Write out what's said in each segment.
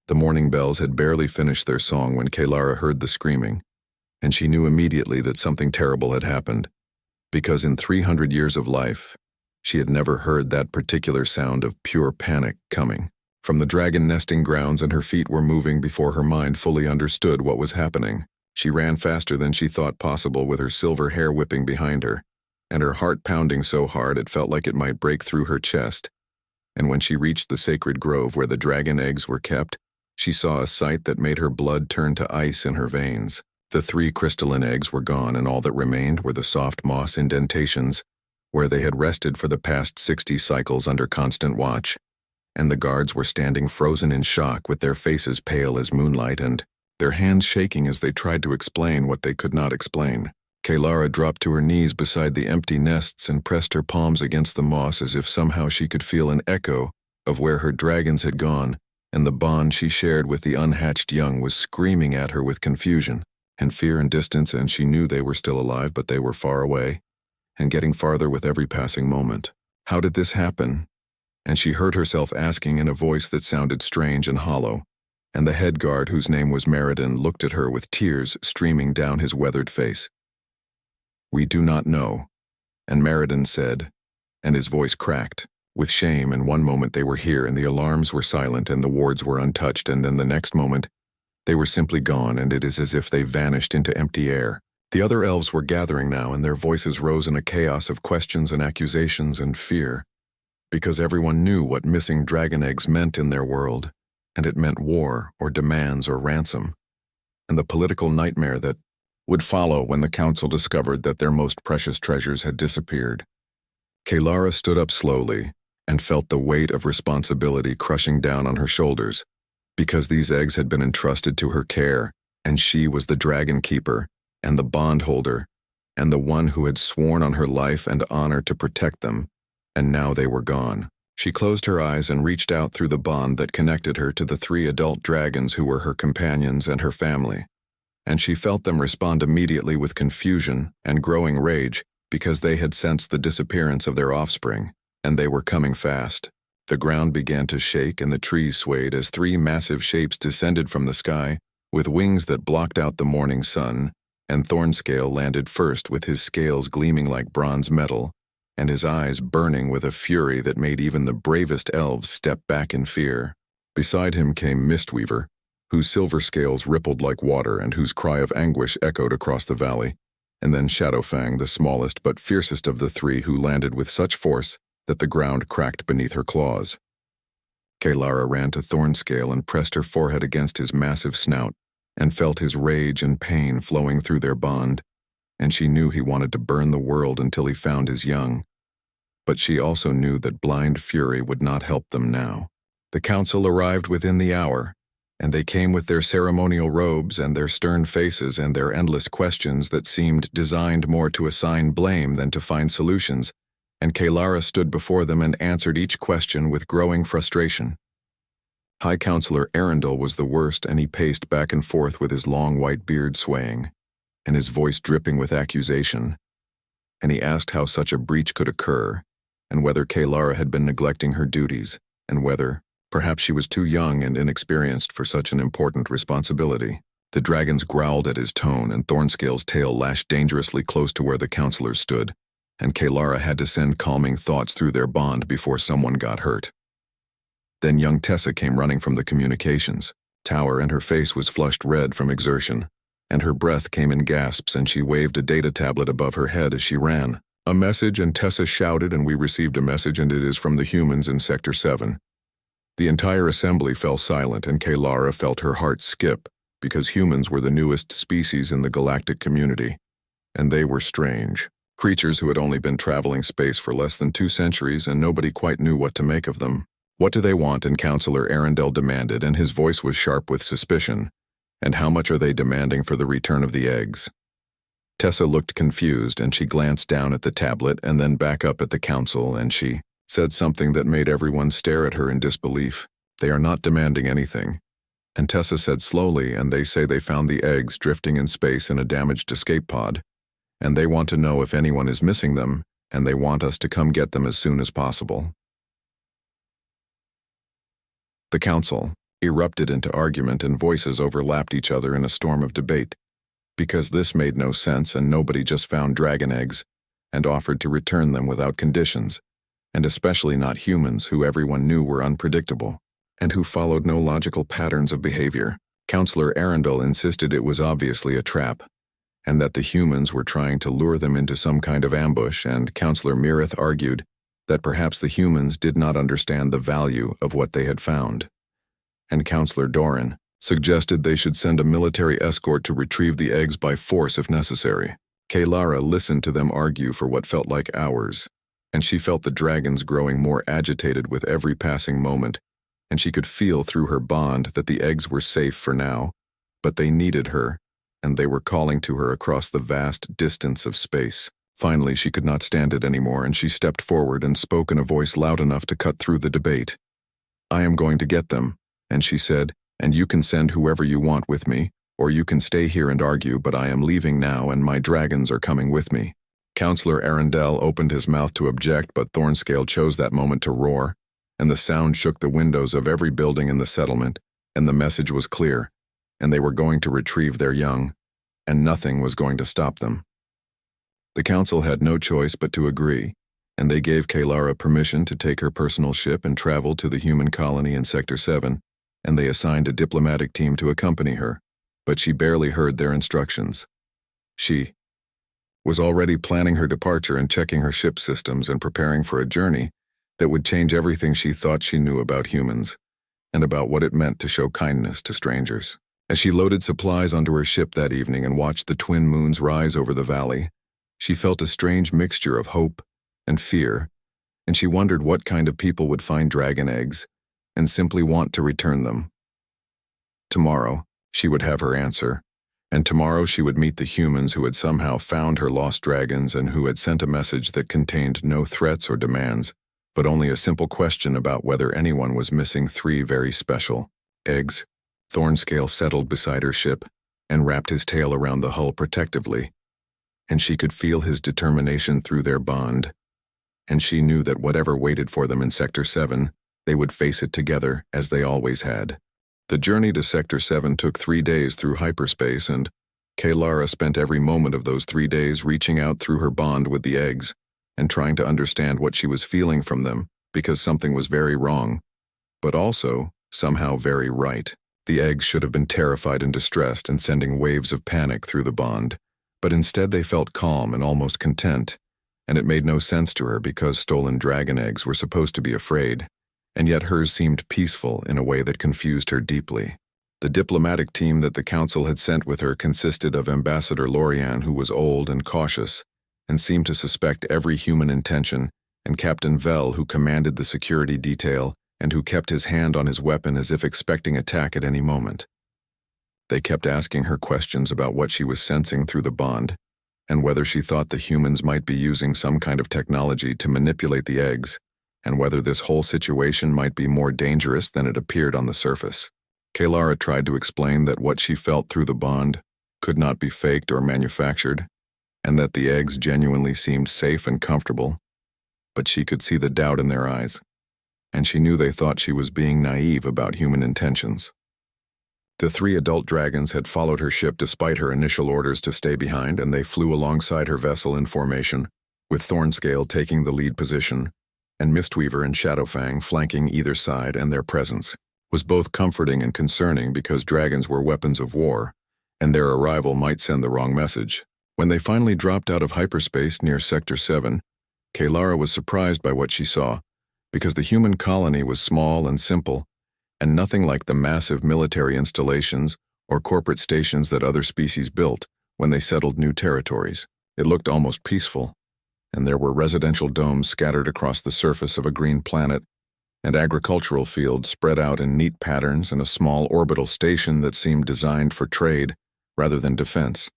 The morning bells had barely finished their song when Kalara heard the screaming, and she knew immediately that something terrible had happened, because in 300 years of life, she had never heard that particular sound of pure panic coming from the dragon nesting grounds, and her feet were moving before her mind fully understood what was happening. She ran faster than she thought possible, with her silver hair whipping behind her, and her heart pounding so hard it felt like it might break through her chest. And when she reached the sacred grove where the dragon eggs were kept, she saw a sight that made her blood turn to ice in her veins. The 3 crystalline eggs were gone, and all that remained were the soft moss indentations where they had rested for the past 60 cycles under constant watch, and the guards were standing frozen in shock, with their faces pale as moonlight and their hands shaking as they tried to explain what they could not explain. Kalara dropped to her knees beside the empty nests and pressed her palms against the moss as if somehow she could feel an echo of where her dragons had gone, and the bond she shared with the unhatched young was screaming at her with confusion and fear and distance, and she knew they were still alive, but they were far away and getting farther with every passing moment. How did this happen? And she heard herself asking in a voice that sounded strange and hollow, and the head guard, whose name was Meriden, looked at her with tears streaming down his weathered face. "We do not know," and Meriden said, and his voice cracked with shame, and one moment they were here and the alarms were silent and the wards were untouched, and then the next moment they were simply gone, and it is as if they vanished into empty air. The other elves were gathering now, and their voices rose in a chaos of questions and accusations and fear, because everyone knew what missing dragon eggs meant in their world, and it meant war or demands or ransom, and the political nightmare that would follow when the council discovered that their most precious treasures had disappeared. Kalara stood up slowly and felt the weight of responsibility crushing down on her shoulders, because these eggs had been entrusted to her care, and she was the dragon keeper and the bondholder and the one who had sworn on her life and honor to protect them, and now they were gone. She closed her eyes and reached out through the bond that connected her to the 3 adult dragons who were her companions and her family, and she felt them respond immediately with confusion and growing rage, because they had sensed the disappearance of their offspring, and they were coming fast. The ground began to shake and the trees swayed as 3 massive shapes descended from the sky with wings that blocked out the morning sun, and Thornscale landed first with his scales gleaming like bronze metal, and his eyes burning with a fury that made even the bravest elves step back in fear. Beside him came Mistweaver, whose silver scales rippled like water and whose cry of anguish echoed across the valley, and then Shadowfang, the smallest but fiercest of the 3, who landed with such force that the ground cracked beneath her claws. Kalara ran to Thornscale and pressed her forehead against his massive snout, and felt his rage and pain flowing through their bond, and she knew he wanted to burn the world until he found his young. But she also knew that blind fury would not help them now. The council arrived within the hour, and they came with their ceremonial robes and their stern faces and their endless questions that seemed designed more to assign blame than to find solutions, and Kalara stood before them and answered each question with growing frustration. High Counselor Arundel was the worst, and he paced back and forth with his long white beard swaying, and his voice dripping with accusation, and he asked how such a breach could occur, and whether Kalara had been neglecting her duties, and whether perhaps she was too young and inexperienced for such an important responsibility. The dragons growled at his tone, and Thornscale's tail lashed dangerously close to where the counselors stood, and Kalara had to send calming thoughts through their bond before someone got hurt. Then young Tessa came running from the communications tower, and her face was flushed red from exertion, and her breath came in gasps, and she waved a data tablet above her head as she ran. "A message," and Tessa shouted, "and we received a message, and it is from the humans in Sector 7. The entire assembly fell silent, and Kalara felt her heart skip, because humans were the newest species in the galactic community, and they were strange. Creatures who had only been traveling space for less than 2 centuries, and nobody quite knew what to make of them. "What do they want?" and Counselor Arundel demanded, and his voice was sharp with suspicion. "And how much are they demanding for the return of the eggs?" Tessa looked confused, and she glanced down at the tablet and then back up at the council, and she said something that made everyone stare at her in disbelief. "They are not demanding anything." And Tessa said slowly, "And they say they found the eggs drifting in space in a damaged escape pod, and they want to know if anyone is missing them, and they want us to come get them as soon as possible." The council, erupted into argument and voices overlapped each other in a storm of debate, because this made no sense and nobody just found dragon eggs and offered to return them without conditions, and especially not humans who everyone knew were unpredictable and who followed no logical patterns of behavior. Counselor Arundel insisted it was obviously a trap, and that the humans were trying to lure them into some kind of ambush, and Counselor Mirith argued that perhaps the humans did not understand the value of what they had found. And Counselor Doran suggested they should send a military escort to retrieve the eggs by force if necessary. Kaylara listened to them argue for what felt like hours, and she felt the dragons growing more agitated with every passing moment, and she could feel through her bond that the eggs were safe for now, but they needed her, and they were calling to her across the vast distance of space. Finally, she could not stand it anymore, and she stepped forward and spoke in a voice loud enough to cut through the debate. "I am going to get them," and she said, "and you can send whoever you want with me, or you can stay here and argue, but I am leaving now and my dragons are coming with me." Counselor Arundel opened his mouth to object, but Thornscale chose that moment to roar, and the sound shook the windows of every building in the settlement, and the message was clear, and they were going to retrieve their young, and nothing was going to stop them. The council had no choice but to agree, and they gave Kaylara permission to take her personal ship and travel to the human colony in Sector 7, and they assigned a diplomatic team to accompany her, but she barely heard their instructions. She was already planning her departure and checking her ship systems and preparing for a journey that would change everything she thought she knew about humans, and about what it meant to show kindness to strangers. As she loaded supplies onto her ship that evening and watched the twin moons rise over the valley, she felt a strange mixture of hope and fear, and she wondered what kind of people would find dragon eggs and simply want to return them. Tomorrow, she would have her answer, and tomorrow she would meet the humans who had somehow found her lost dragons and who had sent a message that contained no threats or demands, but only a simple question about whether anyone was missing 3 very special eggs. Thornscale settled beside her ship and wrapped his tail around the hull protectively, and she could feel his determination through their bond, and she knew that whatever waited for them in Sector 7, they would face it together as they always had. The journey to Sector 7 took 3 days through hyperspace, and Kaylara spent every moment of those 3 days reaching out through her bond with the eggs and trying to understand what she was feeling from them, because something was very wrong, but also somehow very right. The eggs should have been terrified and distressed and sending waves of panic through the bond, but instead they felt calm and almost content, and it made no sense to her because stolen dragon eggs were supposed to be afraid, and yet hers seemed peaceful in a way that confused her deeply. The diplomatic team that the council had sent with her consisted of Ambassador Lorian, who was old and cautious, and seemed to suspect every human intention, and Captain Vell, who commanded the security detail, and who kept his hand on his weapon as if expecting attack at any moment. They kept asking her questions about what she was sensing through the bond, and whether she thought the humans might be using some kind of technology to manipulate the eggs, and whether this whole situation might be more dangerous than it appeared on the surface. Kaylara tried to explain that what she felt through the bond could not be faked or manufactured, and that the eggs genuinely seemed safe and comfortable, but she could see the doubt in their eyes, and she knew they thought she was being naive about human intentions. The 3 adult dragons had followed her ship despite her initial orders to stay behind, and they flew alongside her vessel in formation, with Thornscale taking the lead position, and Mistweaver and Shadowfang flanking either side, and their presence was both comforting and concerning because dragons were weapons of war, and their arrival might send the wrong message. When they finally dropped out of hyperspace near Sector 7, Kaylara was surprised by what she saw, because the human colony was small and simple, and nothing like the massive military installations or corporate stations that other species built when they settled new territories. It looked almost peaceful, and there were residential domes scattered across the surface of a green planet, and agricultural fields spread out in neat patterns, and a small orbital station that seemed designed for trade rather than defense.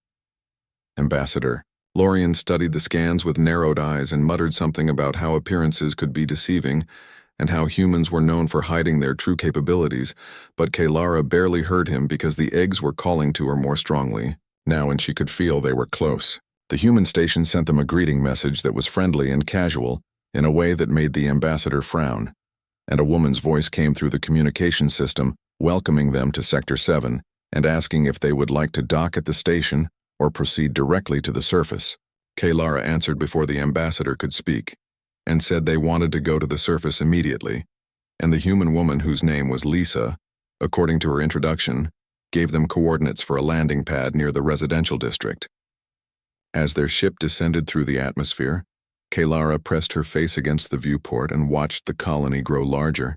Ambassador Lorian studied the scans with narrowed eyes and muttered something about how appearances could be deceiving and how humans were known for hiding their true capabilities, but Kaylara barely heard him because the eggs were calling to her more strongly now, and she could feel they were close. The human station sent them a greeting message that was friendly and casual in a way that made the ambassador frown, and a woman's voice came through the communication system, welcoming them to Sector 7 and asking if they would like to dock at the station or proceed directly to the surface. Kaylara answered before the ambassador could speak, and said they wanted to go to the surface immediately, and the human woman whose name was Lisa, according to her introduction, gave them coordinates for a landing pad near the residential district. As their ship descended through the atmosphere, Kaylara pressed her face against the viewport and watched the colony grow larger,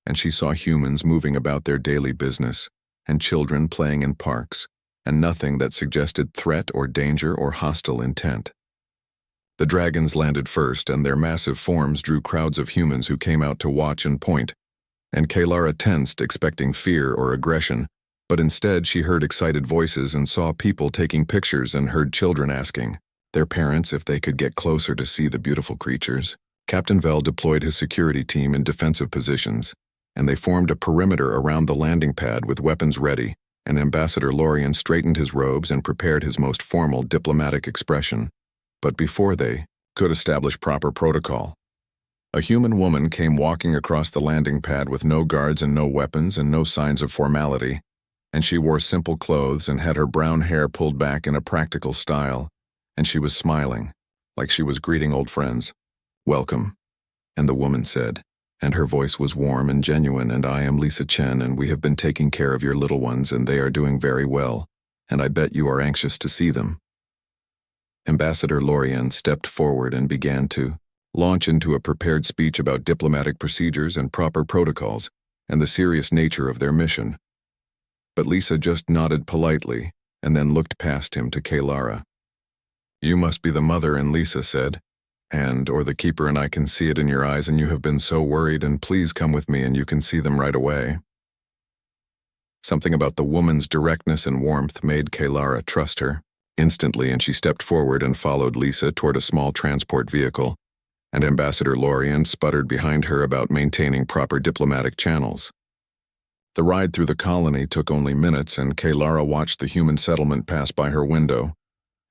and she saw humans moving about their daily business, and children playing in parks, and nothing that suggested threat or danger or hostile intent. The dragons landed first, and their massive forms drew crowds of humans who came out to watch and point, and Kaylara tensed, expecting fear or aggression, but instead she heard excited voices and saw people taking pictures and heard children asking their parents if they could get closer to see the beautiful creatures. Captain Vel deployed his security team in defensive positions, and they formed a perimeter around the landing pad with weapons ready, and Ambassador Lorien straightened his robes and prepared his most formal diplomatic expression. But before they could establish proper protocol, a human woman came walking across the landing pad with no guards and no weapons and no signs of formality, and she wore simple clothes and had her brown hair pulled back in a practical style, and she was smiling, like she was greeting old friends. "Welcome," and the woman said, and her voice was warm and genuine, "and I am Lisa Chen, and we have been taking care of your little ones, and they are doing very well, and I bet you are anxious to see them." Ambassador Lorien stepped forward and began to launch into a prepared speech about diplomatic procedures and proper protocols and the serious nature of their mission. But Lisa just nodded politely and then looked past him to Kaylara. "You must be the mother," and Lisa said, or the keeper, and I can see it in your eyes, and you have been so worried, and please come with me and you can see them right away." Something about the woman's directness and warmth made Kaylara trust her instantly, and she stepped forward and followed Lisa toward a small transport vehicle, and Ambassador Lorien sputtered behind her about maintaining proper diplomatic channels. The ride through the colony took only minutes, and Kaylara watched the human settlement pass by her window,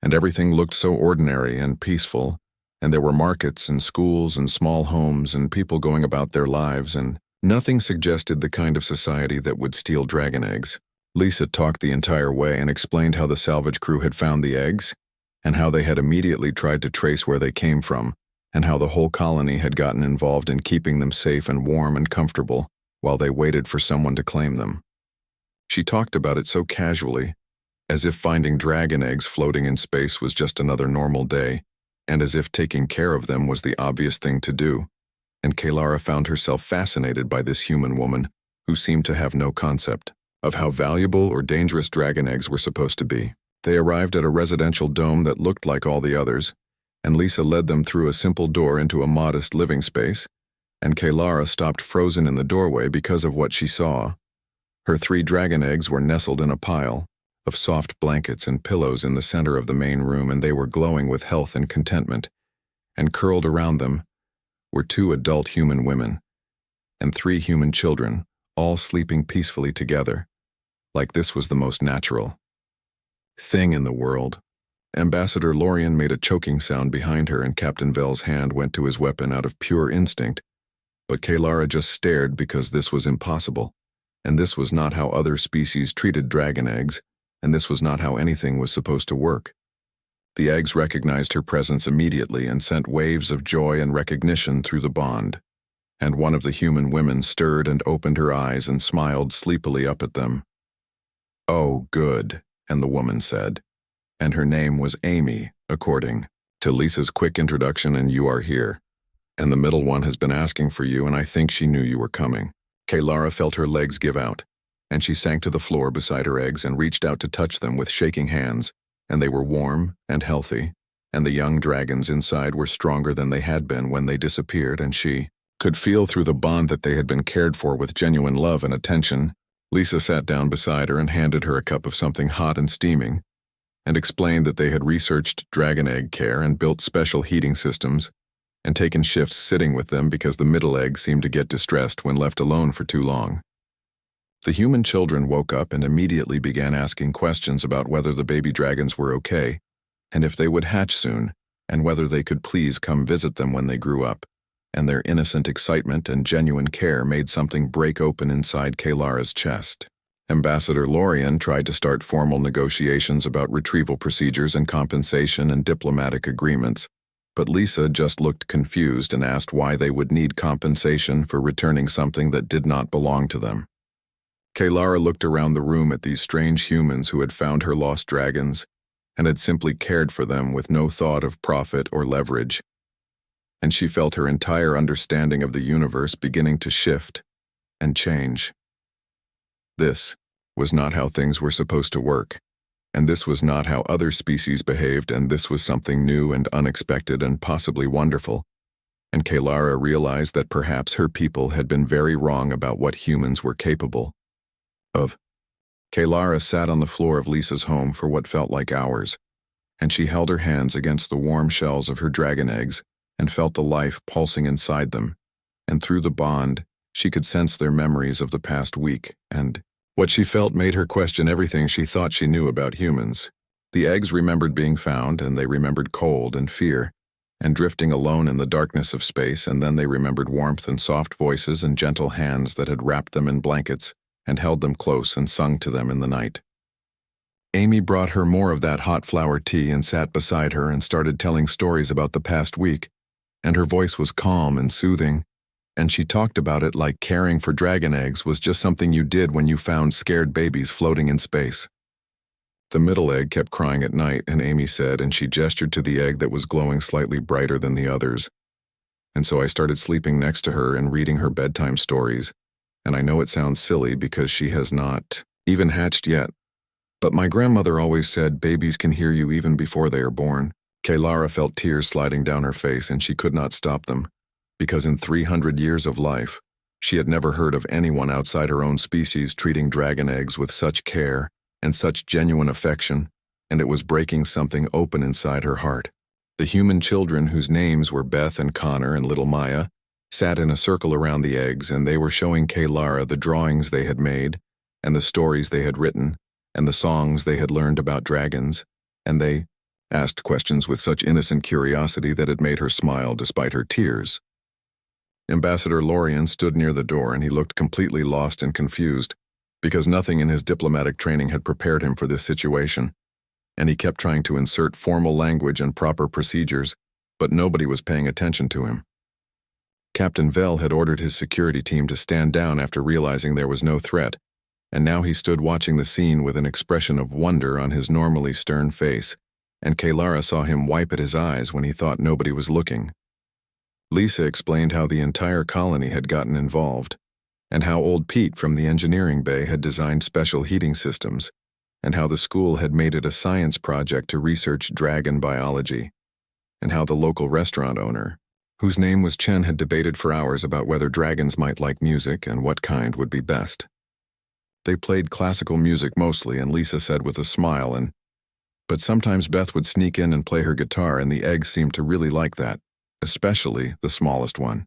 and everything looked so ordinary and peaceful, and there were markets and schools and small homes and people going about their lives, and nothing suggested the kind of society that would steal dragon eggs. Lisa talked the entire way and explained how the salvage crew had found the eggs, and how they had immediately tried to trace where they came from, and how the whole colony had gotten involved in keeping them safe and warm and comfortable while they waited for someone to claim them. She talked about it so casually, as if finding dragon eggs floating in space was just another normal day, and as if taking care of them was the obvious thing to do, and Kaylara found herself fascinated by this human woman who seemed to have no concept of how valuable or dangerous dragon eggs were supposed to be. They arrived at a residential dome that looked like all the others, and Lisa led them through a simple door into a modest living space, and Kaylara stopped frozen in the doorway because of what she saw. Her 3 dragon eggs were nestled in a pile of soft blankets and pillows in the center of the main room, and they were glowing with health and contentment, and curled around them were 2 adult human women and 3 human children, all sleeping peacefully together, like this was the most natural thing in the world. Ambassador Lorien made a choking sound behind her, and Captain Vel's hand went to his weapon out of pure instinct, but Kaylara just stared because this was impossible, and this was not how other species treated dragon eggs, and this was not how anything was supposed to work. The eggs recognized her presence immediately and sent waves of joy and recognition through the bond, and one of the human women stirred and opened her eyes and smiled sleepily up at them. "Oh, good," and the woman said, and her name was Amy, according to Lisa's quick introduction, "and you are here, and the middle one has been asking for you, and I think she knew you were coming." Kaylara felt her legs give out, and she sank to the floor beside her eggs and reached out to touch them with shaking hands, and they were warm and healthy, and the young dragons inside were stronger than they had been when they disappeared, and she could feel through the bond that they had been cared for with genuine love and attention. Lisa sat down beside her and handed her a cup of something hot and steaming, and explained that they had researched dragon egg care and built special heating systems, and taken shifts sitting with them because the middle egg seemed to get distressed when left alone for too long. The human children woke up and immediately began asking questions about whether the baby dragons were okay, and if they would hatch soon, and whether they could please come visit them when they grew up, and their innocent excitement and genuine care made something break open inside Kalara's chest. Ambassador Lorien tried to start formal negotiations about retrieval procedures and compensation and diplomatic agreements, but Lisa just looked confused and asked why they would need compensation for returning something that did not belong to them. Kalara looked around the room at these strange humans who had found her lost dragons and had simply cared for them with no thought of profit or leverage, and she felt her entire understanding of the universe beginning to shift and change. This was not how things were supposed to work, and this was not how other species behaved, and this was something new and unexpected and possibly wonderful, and Kalara realized that perhaps her people had been very wrong about what humans were capable of. Kalara sat on the floor of Lisa's home for what felt like hours, and she held her hands against the warm shells of her dragon eggs and felt the life pulsing inside them, and through the bond, she could sense their memories of the past week, and what she felt made her question everything she thought she knew about humans. The eggs remembered being found, and they remembered cold and fear, and drifting alone in the darkness of space, and then they remembered warmth and soft voices and gentle hands that had wrapped them in blankets and held them close and sung to them in the night. Amy brought her more of that hot flower tea and sat beside her and started telling stories about the past week, and her voice was calm and soothing, and she talked about it like caring for dragon eggs was just something you did when you found scared babies floating in space. The middle egg kept crying at night, and Amy said, and she gestured to the egg that was glowing slightly brighter than the others. And so I started sleeping next to her and reading her bedtime stories, and I know it sounds silly because she has not even hatched yet, but my grandmother always said babies can hear you even before they are born. Kalara felt tears sliding down her face, and she could not stop them, because in 300 years of life, she had never heard of anyone outside her own species treating dragon eggs with such care and such genuine affection, and it was breaking something open inside her heart. The human children, whose names were Beth and Connor and little Maya, sat in a circle around the eggs, and they were showing Kalara the drawings they had made, and the stories they had written, and the songs they had learned about dragons, and they asked questions with such innocent curiosity that it made her smile despite her tears. Ambassador Lorien stood near the door, and he looked completely lost and confused, because nothing in his diplomatic training had prepared him for this situation, and he kept trying to insert formal language and proper procedures, but nobody was paying attention to him. Captain Vell had ordered his security team to stand down after realizing there was no threat, and now he stood watching the scene with an expression of wonder on his normally stern face, and Kalara saw him wipe at his eyes when he thought nobody was looking. Lisa explained how the entire colony had gotten involved, and how old Pete from the engineering bay had designed special heating systems, and how the school had made it a science project to research dragon biology, and how the local restaurant owner, whose name was Chen, had debated for hours about whether dragons might like music and what kind would be best. They played classical music mostly, and Lisa said with a smile, but sometimes Beth would sneak in and play her guitar, and the eggs seemed to really like that, especially the smallest one.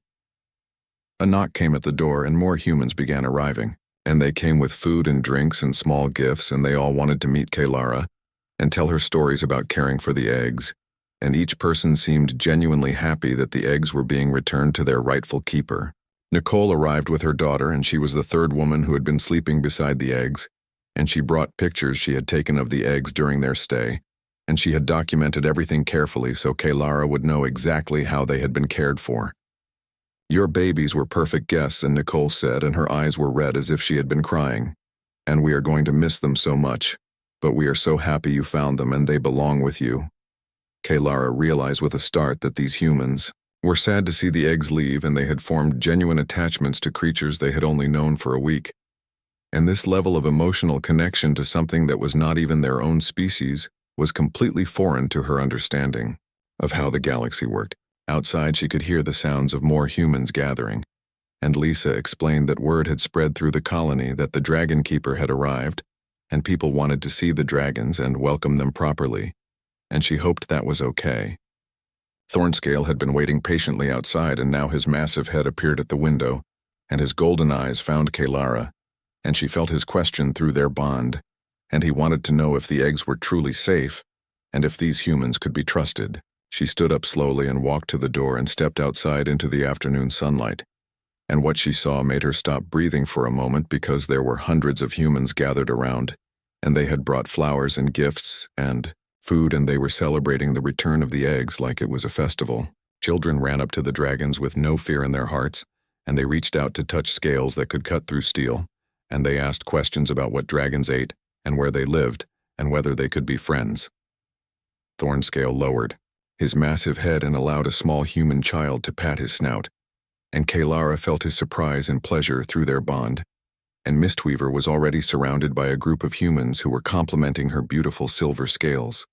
A knock came at the door, and more humans began arriving, and they came with food and drinks and small gifts, and they all wanted to meet Kalara and tell her stories about caring for the eggs, and each person seemed genuinely happy that the eggs were being returned to their rightful keeper. Nicole arrived with her daughter, and she was the third woman who had been sleeping beside the eggs, and she brought pictures she had taken of the eggs during their stay, and she had documented everything carefully so Kalara would know exactly how they had been cared for. "Your babies were perfect guests," and Nicole said, and her eyes were red as if she had been crying. "And we are going to miss them so much, but we are so happy you found them and they belong with you." Kalara realized with a start that these humans were sad to see the eggs leave, and they had formed genuine attachments to creatures they had only known for a week. And this level of emotional connection to something that was not even their own species was completely foreign to her understanding of how the galaxy worked. Outside, she could hear the sounds of more humans gathering, and Lisa explained that word had spread through the colony that the Dragon Keeper had arrived, and people wanted to see the dragons and welcome them properly, and she hoped that was okay. Thornscale had been waiting patiently outside, and now his massive head appeared at the window, and his golden eyes found Kalara, and she felt his question through their bond, and he wanted to know if the eggs were truly safe, and if these humans could be trusted. She stood up slowly and walked to the door and stepped outside into the afternoon sunlight. And what she saw made her stop breathing for a moment because there were hundreds of humans gathered around, and they had brought flowers and gifts and food, and they were celebrating the return of the eggs like it was a festival. Children ran up to the dragons with no fear in their hearts, and they reached out to touch scales that could cut through steel, and they asked questions about what dragons ate and where they lived and whether they could be friends. Thornscale lowered his massive head and allowed a small human child to pat his snout, and Kalara felt his surprise and pleasure through their bond, and Mistweaver was already surrounded by a group of humans who were complimenting her beautiful silver scales.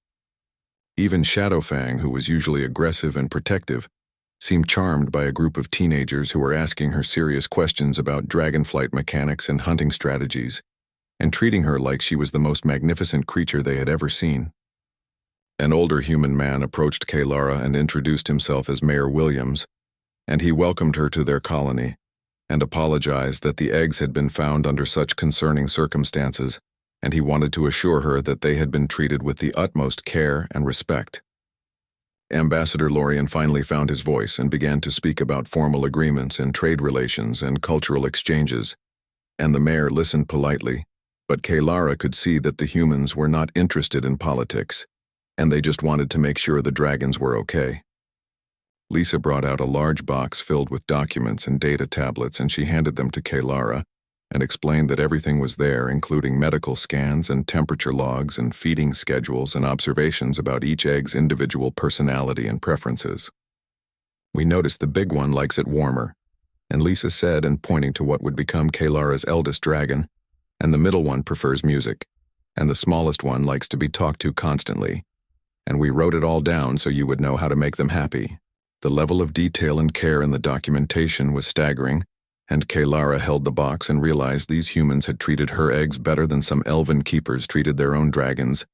Even Shadowfang, who was usually aggressive and protective, seemed charmed by a group of teenagers who were asking her serious questions about dragonflight mechanics and hunting strategies, and treating her like she was the most magnificent creature they had ever seen. An older human man approached Kalara and introduced himself as Mayor Williams, and he welcomed her to their colony, and apologized that the eggs had been found under such concerning circumstances, and he wanted to assure her that they had been treated with the utmost care and respect. Ambassador Lorien finally found his voice and began to speak about formal agreements and trade relations and cultural exchanges, and the mayor listened politely, but Kalara could see that the humans were not interested in politics, and they just wanted to make sure the dragons were okay. Lisa brought out a large box filled with documents and data tablets, and she handed them to Kalara and explained that everything was there, including medical scans and temperature logs and feeding schedules and observations about each egg's individual personality and preferences. "We noticed the big one likes it warmer," and Lisa said, and pointing to what would become Kalara's eldest dragon, "and the middle one prefers music, and the smallest one likes to be talked to constantly, and we wrote it all down so you would know how to make them happy." The level of detail and care in the documentation was staggering, and Kalara held the box and realized these humans had treated her eggs better than some elven keepers treated their own dragons,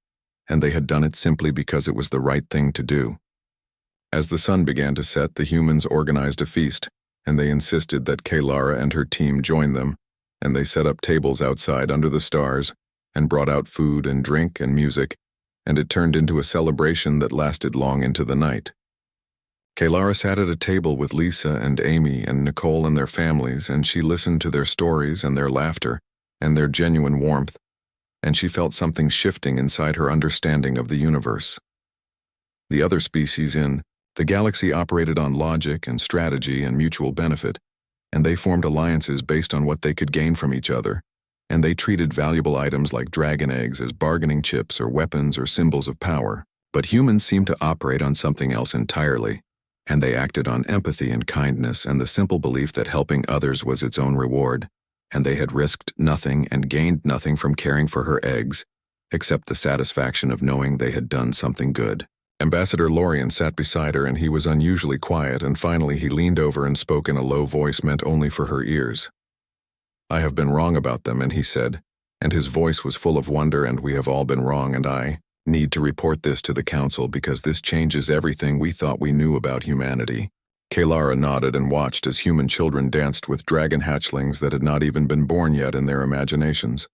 and they had done it simply because it was the right thing to do. As the sun began to set, the humans organized a feast, and they insisted that Kalara and her team join them, and they set up tables outside under the stars, and brought out food and drink and music, and it turned into a celebration that lasted long into the night. Kalara sat at a table with Lisa and Amy and Nicole and their families, and she listened to their stories and their laughter and their genuine warmth, and she felt something shifting inside her understanding of the universe. The other species in the galaxy operated on logic and strategy and mutual benefit, and they formed alliances based on what they could gain from each other, and they treated valuable items like dragon eggs as bargaining chips or weapons or symbols of power. But humans seemed to operate on something else entirely, and they acted on empathy and kindness and the simple belief that helping others was its own reward, and they had risked nothing and gained nothing from caring for her eggs, except the satisfaction of knowing they had done something good. Ambassador Lorien sat beside her, and he was unusually quiet, and finally he leaned over and spoke in a low voice meant only for her ears. "I have been wrong about them," and he said, and his voice was full of wonder, "and we have all been wrong, and I need to report this to the council because this changes everything we thought we knew about humanity." Kalara nodded and watched as human children danced with dragon hatchlings that had not even been born yet in their imaginations,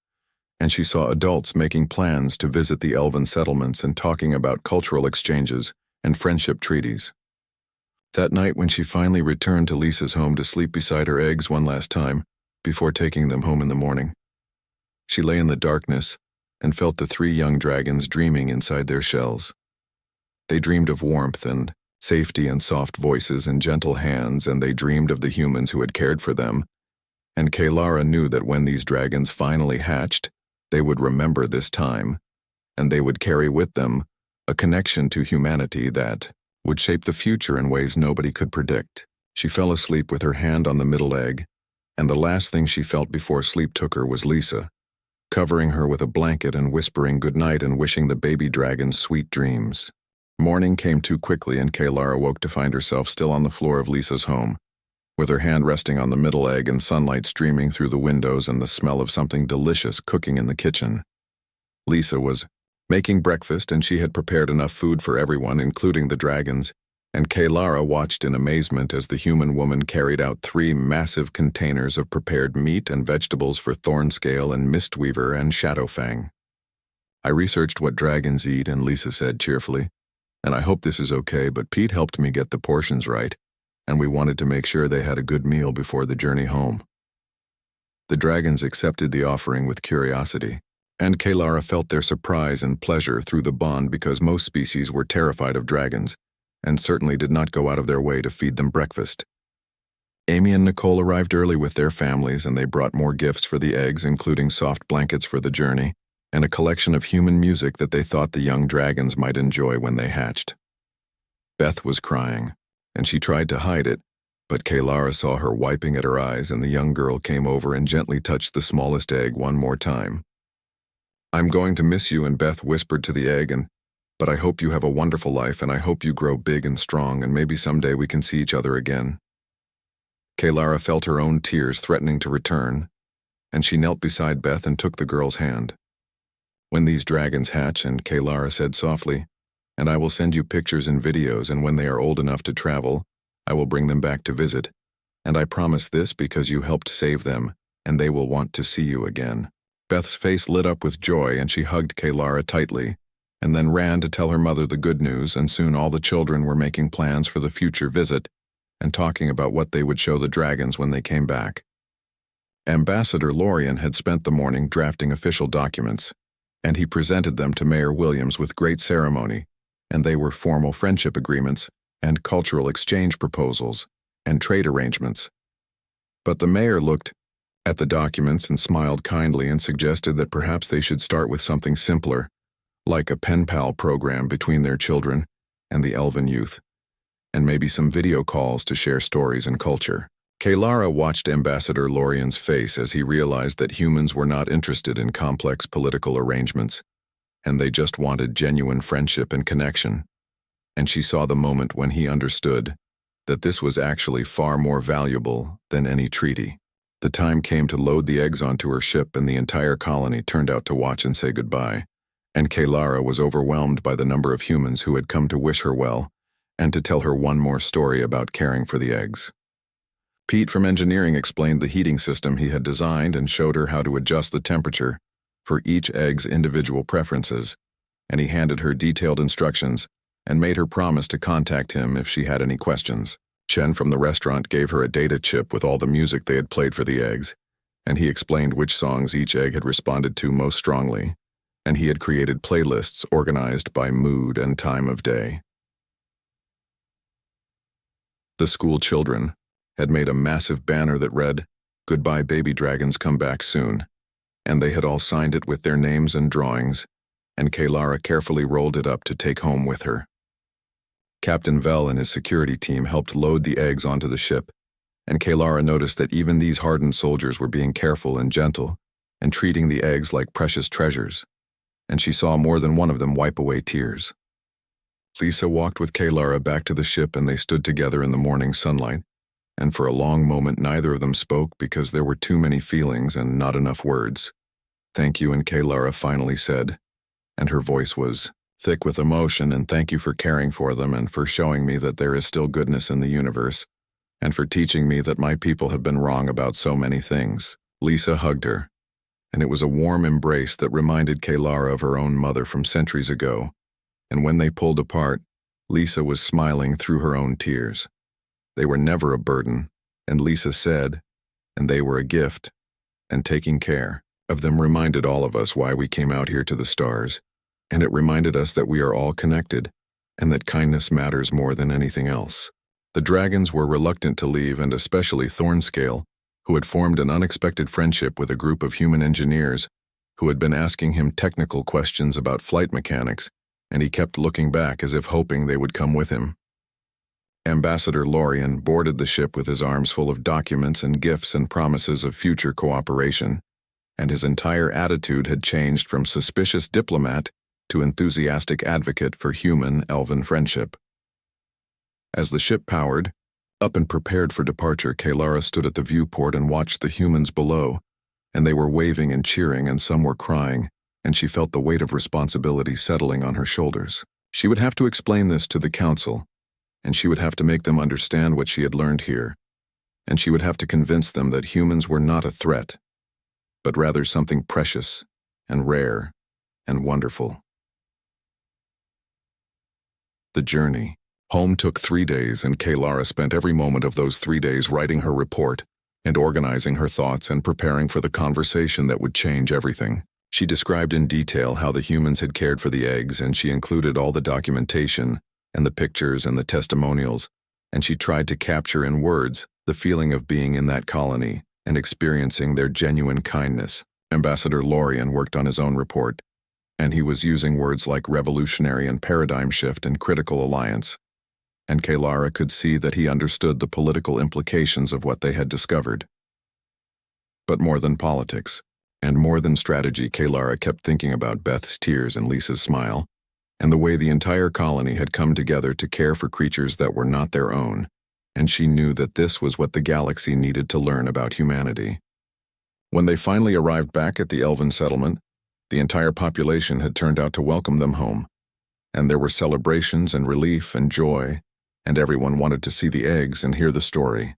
and she saw adults making plans to visit the elven settlements and talking about cultural exchanges and friendship treaties. That night, when she finally returned to Lisa's home to sleep beside her eggs one last time before taking them home in the morning, she lay in the darkness and felt the three young dragons dreaming inside their shells. They dreamed of warmth and safety and soft voices and gentle hands, and they dreamed of the humans who had cared for them, and Kalara knew that when these dragons finally hatched, they would remember this time, and they would carry with them a connection to humanity that would shape the future in ways nobody could predict. She fell asleep with her hand on the middle egg, and the last thing she felt before sleep took her was Lisa, covering her with a blanket and whispering goodnight and wishing the baby dragons sweet dreams. Morning came too quickly, and Kalara woke to find herself still on the floor of Lisa's home, with her hand resting on the middle egg and sunlight streaming through the windows and the smell of something delicious cooking in the kitchen. Lisa was making breakfast, and she had prepared enough food for everyone, including the dragons, and Kalara watched in amazement as the human woman carried out 3 massive containers of prepared meat and vegetables for Thornscale and Mistweaver and Shadowfang. "I researched what dragons eat," and Lisa said cheerfully, And I hope this is okay, but Pete helped me get the portions right, and we wanted to make sure they had a good meal before the journey home. The dragons accepted the offering with curiosity, and Kalara felt their surprise and pleasure through the bond because most species were terrified of dragons, and certainly did not go out of their way to feed them breakfast. Amy and Nicole arrived early with their families, and they brought more gifts for the eggs, including soft blankets for the journey, and a collection of human music that they thought the young dragons might enjoy when they hatched. Beth was crying, and she tried to hide it, but Kalara saw her wiping at her eyes, and the young girl came over and gently touched the smallest egg one more time. "I'm going to miss you," and Beth whispered to the egg, "but I hope you have a wonderful life, and I hope you grow big and strong, and maybe someday we can see each other again." Kalara felt her own tears threatening to return, and she knelt beside Beth and took the girl's hand. "When these dragons hatch," and Kalara said softly, "and I will send you pictures and videos, and when they are old enough to travel, I will bring them back to visit. And I promise this because you helped save them, and they will want to see you again." Beth's face lit up with joy, and she hugged Kalara tightly, and then ran to tell her mother the good news, and soon all the children were making plans for the future visit, and talking about what they would show the dragons when they came back. Ambassador Lorien had spent the morning drafting official documents, and he presented them to Mayor Williams with great ceremony, and they were formal friendship agreements, and cultural exchange proposals, and trade arrangements. But the mayor looked at the documents and smiled kindly and suggested that perhaps they should start with something simpler, like a pen pal program between their children and the elven youth, and maybe some video calls to share stories and culture. Kalara watched Ambassador Lorien's face as he realized that humans were not interested in complex political arrangements, and they just wanted genuine friendship and connection. And she saw the moment when he understood that this was actually far more valuable than any treaty. The time came to load the eggs onto her ship, and the entire colony turned out to watch and say goodbye, and Kalara was overwhelmed by the number of humans who had come to wish her well, and to tell her one more story about caring for the eggs. Pete from engineering explained the heating system he had designed and showed her how to adjust the temperature for each egg's individual preferences, and he handed her detailed instructions and made her promise to contact him if she had any questions. Chen from the restaurant gave her a data chip with all the music they had played for the eggs, and he explained which songs each egg had responded to most strongly, and he had created playlists organized by mood and time of day. The school children had made a massive banner that read, "Goodbye baby dragons, come back soon," and they had all signed it with their names and drawings, and Kalara carefully rolled it up to take home with her. Captain Vell and his security team helped load the eggs onto the ship, and Kalara noticed that even these hardened soldiers were being careful and gentle, and treating the eggs like precious treasures, and she saw more than one of them wipe away tears. Lisa walked with Kalara back to the ship, and they stood together in the morning sunlight, and for a long moment neither of them spoke because there were too many feelings and not enough words. "Thank you," and Kalara finally said, and her voice was thick with emotion, "and thank you for caring for them and for showing me that there is still goodness in the universe, and for teaching me that my people have been wrong about so many things." Lisa hugged her, and it was a warm embrace that reminded Kalara of her own mother from centuries ago, and when they pulled apart, Lisa was smiling through her own tears. They were never a burden, and Lisa said, and they were a gift, and taking care of them reminded all of us why we came out here to the stars, and it reminded us that we are all connected, and that kindness matters more than anything else. The dragons were reluctant to leave, and especially Thornscale, who had formed an unexpected friendship with a group of human engineers who had been asking him technical questions about flight mechanics, and he kept looking back as if hoping they would come with him. Ambassador Lorien boarded the ship with his arms full of documents and gifts and promises of future cooperation, and his entire attitude had changed from suspicious diplomat to enthusiastic advocate for human-elven friendship. As the ship powered up and prepared for departure, Kalara stood at the viewport and watched the humans below, and they were waving and cheering, and some were crying, and she felt the weight of responsibility settling on her shoulders. She would have to explain this to the council, and she would have to make them understand what she had learned here, and she would have to convince them that humans were not a threat, but rather something precious and rare and wonderful. The journey home took 3 days, and Kaylara spent every moment of those 3 days writing her report and organizing her thoughts and preparing for the conversation that would change everything. She described in detail how the humans had cared for the eggs, and she included all the documentation and the pictures and the testimonials, and she tried to capture in words the feeling of being in that colony and experiencing their genuine kindness. Ambassador Lorien worked on his own report, and he was using words like revolutionary and paradigm shift and critical alliance, and Kaylara could see that he understood the political implications of what they had discovered. But more than politics, and more than strategy, Kaylara kept thinking about Beth's tears and Lisa's smile, and the way the entire colony had come together to care for creatures that were not their own, and she knew that this was what the galaxy needed to learn about humanity. When they finally arrived back at the Elven settlement, the entire population had turned out to welcome them home, and there were celebrations and relief and joy, and everyone wanted to see the eggs and hear the story.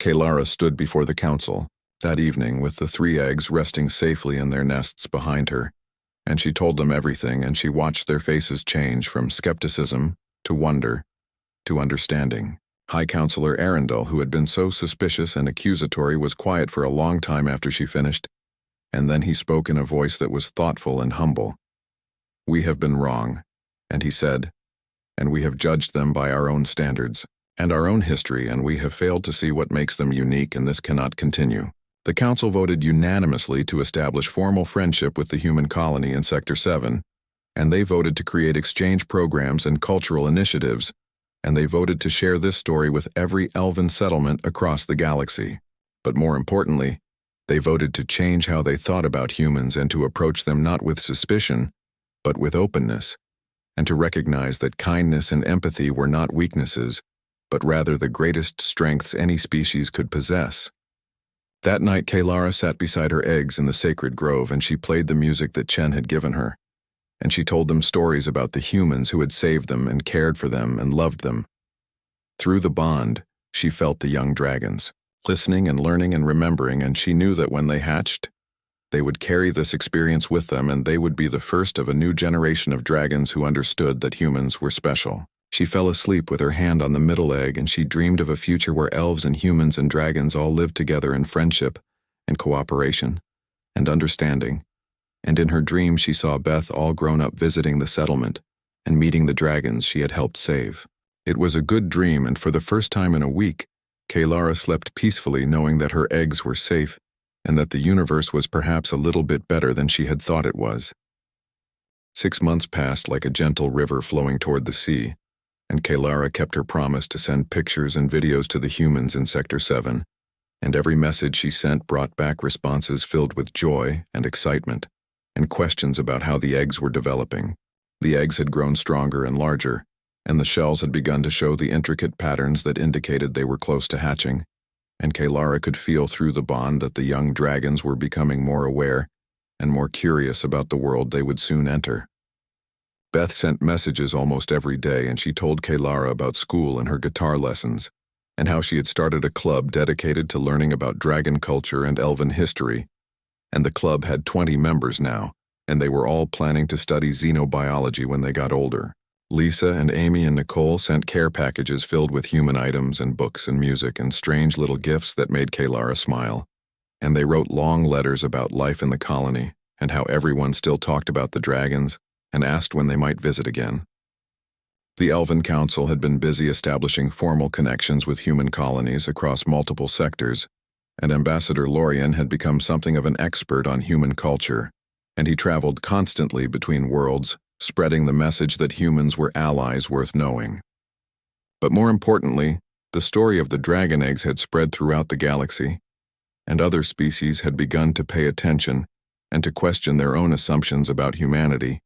Kaylara stood before the council that evening with the 3 eggs resting safely in their nests behind her, and she told them everything, and she watched their faces change from skepticism to wonder to understanding. High Counselor Arundel, who had been so suspicious and accusatory, was quiet for a long time after she finished, and then he spoke in a voice that was thoughtful and humble. "We have been wrong," and he said, "and we have judged them by our own standards and our own history, and we have failed to see what makes them unique, and this cannot continue." The council voted unanimously to establish formal friendship with the human colony in Sector 7, and they voted to create exchange programs and cultural initiatives, and they voted to share this story with every Elven settlement across the galaxy. But more importantly, they voted to change how they thought about humans and to approach them not with suspicion, but with openness, and to recognize that kindness and empathy were not weaknesses, but rather the greatest strengths any species could possess. That night, Kaylara sat beside her eggs in the sacred grove, and she played the music that Chen had given her, and she told them stories about the humans who had saved them and cared for them and loved them. Through the bond, she felt the young dragons, listening and learning and remembering, and she knew that when they hatched, they would carry this experience with them, and they would be the first of a new generation of dragons who understood that humans were special. She fell asleep with her hand on the middle egg, and she dreamed of a future where elves and humans and dragons all lived together in friendship and cooperation and understanding. And in her dream, she saw Beth all grown up visiting the settlement and meeting the dragons she had helped save. It was a good dream, and for the first time in a week, Kaylara slept peacefully, knowing that her eggs were safe and that the universe was perhaps a little bit better than she had thought it was. 6 months passed like a gentle river flowing toward the sea, and Kaylara kept her promise to send pictures and videos to the humans in Sector 7, and every message she sent brought back responses filled with joy and excitement, and questions about how the eggs were developing. The eggs had grown stronger and larger, and the shells had begun to show the intricate patterns that indicated they were close to hatching, and Kaylara could feel through the bond that the young dragons were becoming more aware and more curious about the world they would soon enter. Beth sent messages almost every day, and she told Kaylara about school and her guitar lessons, and how she had started a club dedicated to learning about dragon culture and elven history, and the club had 20 members now, and they were all planning to study xenobiology when they got older. Lisa and Amy and Nicole sent care packages filled with human items and books and music and strange little gifts that made Kaylara smile, and they wrote long letters about life in the colony and how everyone still talked about the dragons and asked when they might visit again. The Elven Council had been busy establishing formal connections with human colonies across multiple sectors, and Ambassador Lorien had become something of an expert on human culture, and he traveled constantly between worlds, spreading the message that humans were allies worth knowing. But more importantly, the story of the dragon eggs had spread throughout the galaxy, and other species had begun to pay attention and to question their own assumptions about humanity,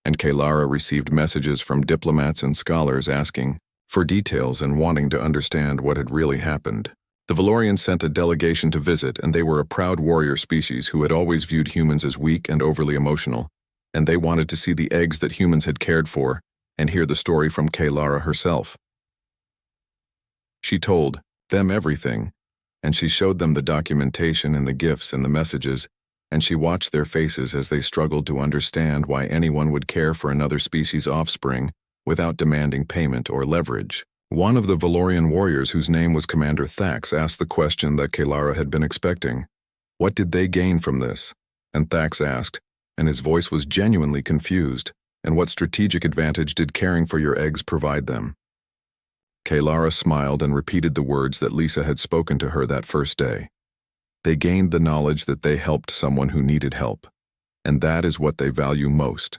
and Kaylara received messages from diplomats and scholars asking for details and wanting to understand what had really happened. The Valorians sent a delegation to visit, and they were a proud warrior species who had always viewed humans as weak and overly emotional, and they wanted to see the eggs that humans had cared for and hear the story from Kaylara herself. She told them everything, and she showed them the documentation and the gifts and the messages, and she watched their faces as they struggled to understand why anyone would care for another species' offspring without demanding payment or leverage. One of the Valorian warriors, whose name was Commander Thax, asked the question that Kalara had been expecting. What did they gain from this? And Thax asked, and his voice was genuinely confused, and what strategic advantage did caring for your eggs provide them? Kalara smiled and repeated the words that Lisa had spoken to her that first day. They gained the knowledge that they helped someone who needed help, and that is what they value most,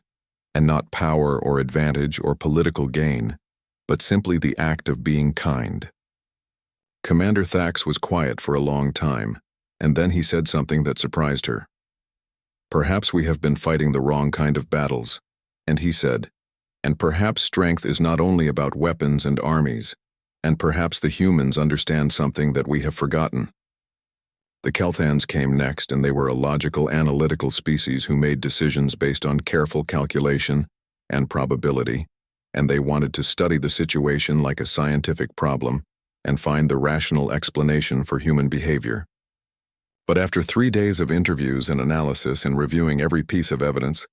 and not power or advantage or political gain, but simply the act of being kind. Commander Thax was quiet for a long time, and then he said something that surprised her. Perhaps we have been fighting the wrong kind of battles, and he said, and perhaps strength is not only about weapons and armies, and perhaps the humans understand something that we have forgotten. The Kelthans came next, and they were a logical, analytical species who made decisions based on careful calculation and probability, and they wanted to study the situation like a scientific problem and find the rational explanation for human behavior. But after 3 days of interviews and analysis and reviewing every piece of evidence,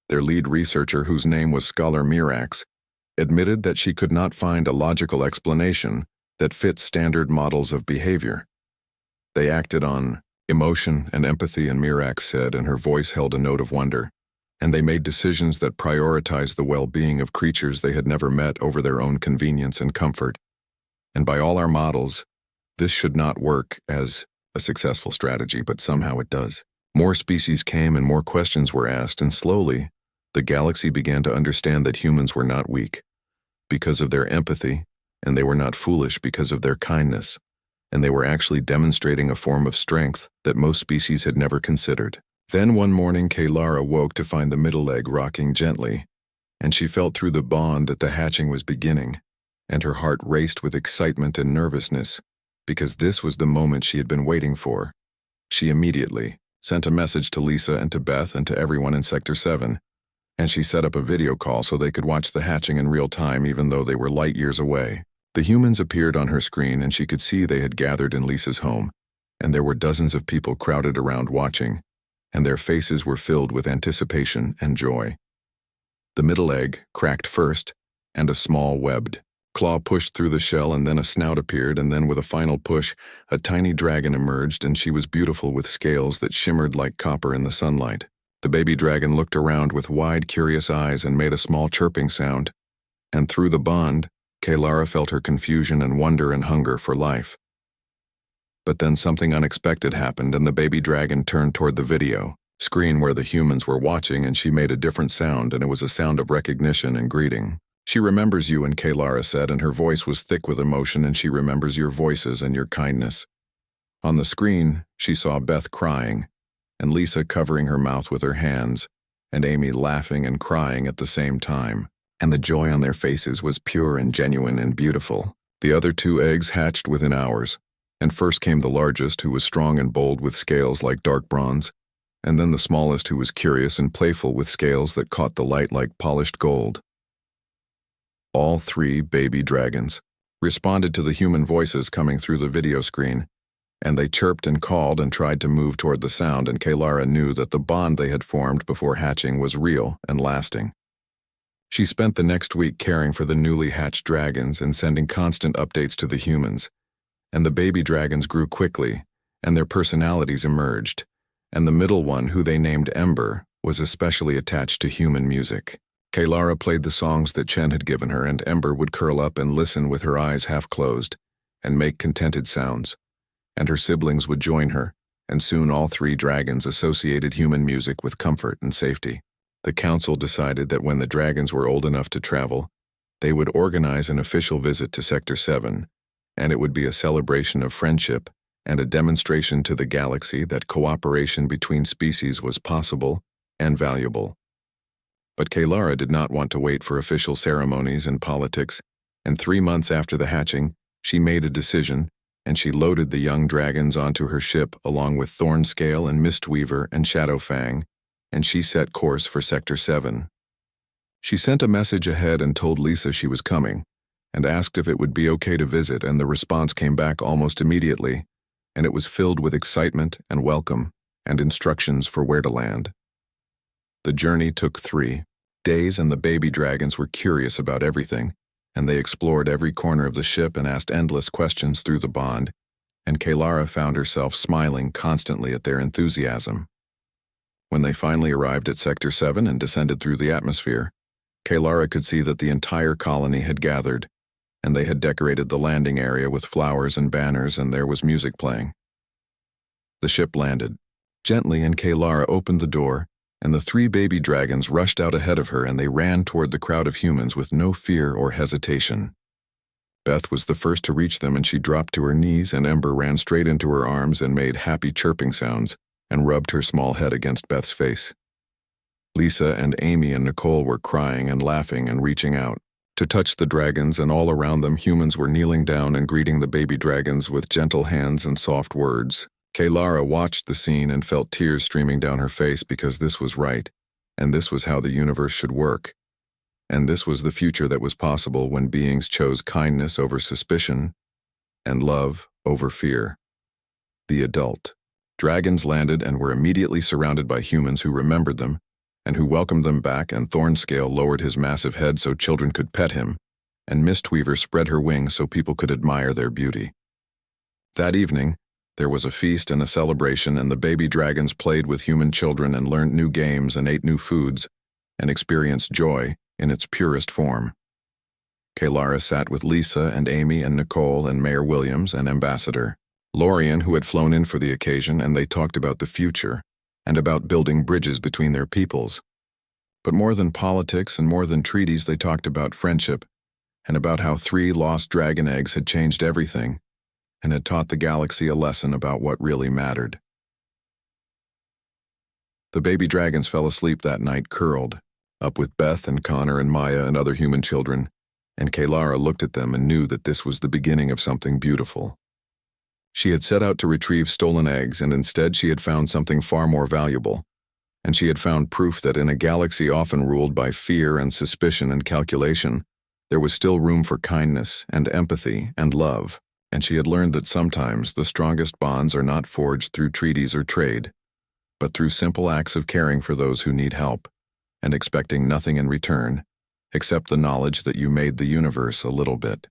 their lead researcher, whose name was Scholar Mirax, admitted that she could not find a logical explanation that fit standard models of behavior. They acted on emotion and empathy, and Mirax said, and her voice held a note of wonder, and they made decisions that prioritized the well-being of creatures they had never met over their own convenience and comfort. And by all our models, this should not work as a successful strategy, but somehow it does. More species came and more questions were asked, and slowly, the galaxy began to understand that humans were not weak because of their empathy, and they were not foolish because of their kindness, and they were actually demonstrating a form of strength that most species had never considered. Then one morning, Kalara woke to find the middle egg rocking gently, and she felt through the bond that the hatching was beginning, and her heart raced with excitement and nervousness, because this was the moment she had been waiting for. She immediately sent a message to Lisa and to Beth and to everyone in Sector 7, and she set up a video call so they could watch the hatching in real time even though they were light years away. The humans appeared on her screen, and she could see they had gathered in Lisa's home, and there were dozens of people crowded around watching, and their faces were filled with anticipation and joy. The middle egg cracked first, and a small webbed claw pushed through the shell, and then a snout appeared, and then with a final push, a tiny dragon emerged, and she was beautiful with scales that shimmered like copper in the sunlight. The baby dragon looked around with wide, curious eyes and made a small chirping sound, and through the bond, Kalara felt her confusion and wonder and hunger for life. But then something unexpected happened, and the baby dragon turned toward the video screen where the humans were watching, and she made a different sound, and it was a sound of recognition and greeting. She remembers you, and Kalara said, and her voice was thick with emotion, and she remembers your voices and your kindness. On the screen, she saw Beth crying, and Lisa covering her mouth with her hands, and Amy laughing and crying at the same time. And the joy on their faces was pure and genuine and beautiful. The other 2 eggs hatched within hours, and first came the largest, who was strong and bold with scales like dark bronze, and then the smallest, who was curious and playful with scales that caught the light like polished gold. All 3 baby dragons responded to the human voices coming through the video screen, and they chirped and called and tried to move toward the sound, and Kalara knew that the bond they had formed before hatching was real and lasting. She spent the next week caring for the newly hatched dragons and sending constant updates to the humans, and the baby dragons grew quickly, and their personalities emerged, and the middle one, who they named Ember, was especially attached to human music. Kalara played the songs that Chen had given her, and Ember would curl up and listen with her eyes half closed, and make contented sounds, and her siblings would join her, and soon all 3 dragons associated human music with comfort and safety. The council decided that when the dragons were old enough to travel, they would organize an official visit to Sector 7, and it would be a celebration of friendship and a demonstration to the galaxy that cooperation between species was possible and valuable. But Kalara did not want to wait for official ceremonies and politics, and 3 months after the hatching, she made a decision, and she loaded the young dragons onto her ship along with Thornscale and Mistweaver and Shadowfang, and she set course for Sector 7. She sent a message ahead and told Lisa she was coming, and asked if it would be okay to visit, and the response came back almost immediately, and it was filled with excitement and welcome and instructions for where to land. The journey took 3 Days and the baby dragons were curious about everything, and they explored every corner of the ship and asked endless questions through the bond, and Kalara found herself smiling constantly at their enthusiasm. When they finally arrived at Sector 7 and descended through the atmosphere, Kalara could see that the entire colony had gathered, and they had decorated the landing area with flowers and banners, and there was music playing. The ship landed gently, and Kalara opened the door, and the 3 baby dragons rushed out ahead of her, and they ran toward the crowd of humans with no fear or hesitation. Beth was the first to reach them, and she dropped to her knees, and Ember ran straight into her arms and made happy chirping sounds and rubbed her small head against Beth's face. Lisa and Amy and Nicole were crying and laughing and reaching out to touch the dragons, and all around them humans were kneeling down and greeting the baby dragons with gentle hands and soft words. Kalara watched the scene and felt tears streaming down her face, because this was right, and this was how the universe should work. And this was the future that was possible when beings chose kindness over suspicion and love over fear. The adult dragons landed and were immediately surrounded by humans who remembered them and who welcomed them back, and Thornscale lowered his massive head so children could pet him, and Mistweaver spread her wings so people could admire their beauty. That evening, there was a feast and a celebration, and the baby dragons played with human children and learned new games and ate new foods and experienced joy in its purest form. Kalara sat with Lisa and Amy and Nicole and Mayor Williams and Ambassador Lorian, who had flown in for the occasion, and they talked about the future and about building bridges between their peoples. But more than politics and more than treaties, they talked about friendship and about how 3 lost dragon eggs had changed everything and had taught the galaxy a lesson about what really mattered. The baby dragons fell asleep that night, curled up with Beth and Connor and Maya and other human children, and Kalara looked at them and knew that this was the beginning of something beautiful. She had set out to retrieve stolen eggs, and instead she had found something far more valuable, and she had found proof that in a galaxy often ruled by fear and suspicion and calculation, there was still room for kindness and empathy and love. And she had learned that sometimes the strongest bonds are not forged through treaties or trade, but through simple acts of caring for those who need help, and expecting nothing in return, except the knowledge that you made the universe a little bit